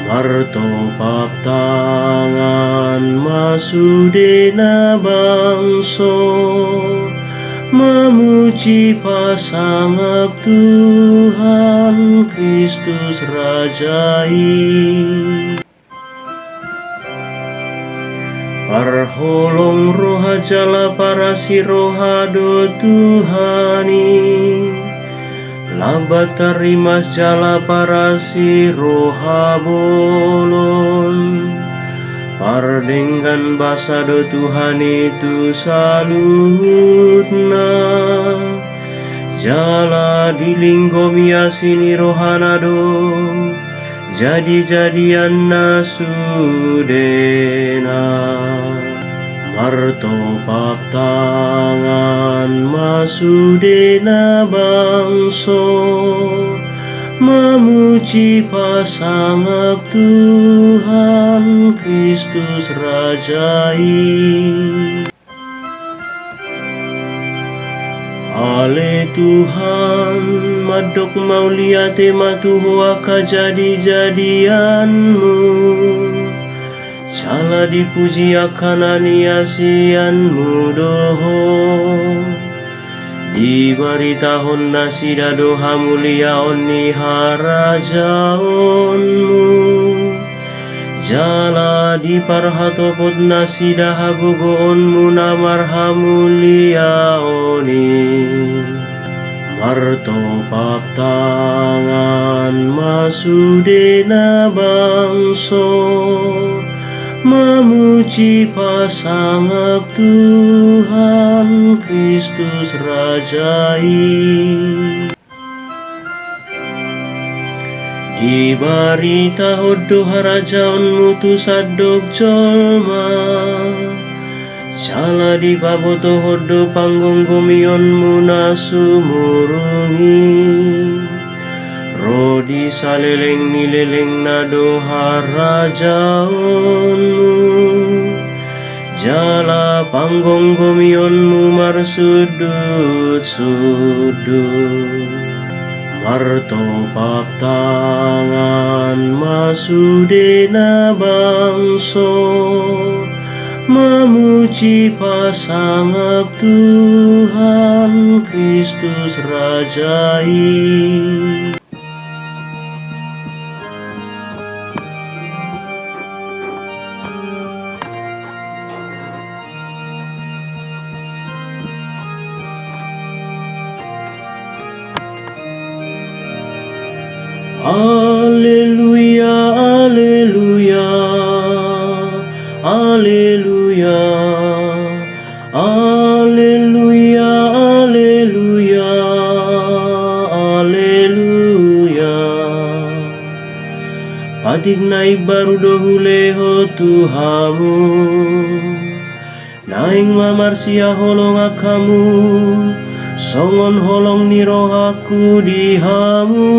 Martopak tangan masudena bangso, memuji pasangap Tuhan Kristus Rajai. Parholong roha jala parasi roha do Tuhani, labat tarimas jala parasi roha bolon. Pardenggan basa do Tuhan itu salutna, jala dilinggomi asini rohana do, jadi-jadian nasudena. Martopak tangan masudena bangso, memuji pasangap Tuhan Kristus Rajai. Ale Tuhan, madok mauliate matuhua kajadi-jadianmu, jala dipuji akan aniasianmu doho. Dibaritahon nasida doha mulia onni harajaonmu, jala diparhatopot nasida hagogoonmu namarha mulia oni. Martopak tangan masudena bangso, memuji pasangap Tuhan Kristus Rajai. Dibarita hodo harajaonmu tu sadok jolma, jala dipaboto hodo panggongomionmu nasumurungi. Rodi saleleng nileleng nado harajaonmu, jala panggongomionmu marsudut-sudut. Martopak tangan masudena bangso, memuji pasangap Tuhan Kristus Rajai. Alleluia, alleluia, alleluia, alleluia, alleluia, alleluia. Patig naik baru dohuleho Tuhamu, naing mamarsia holong akamu, songon holong nirohaku dihamu.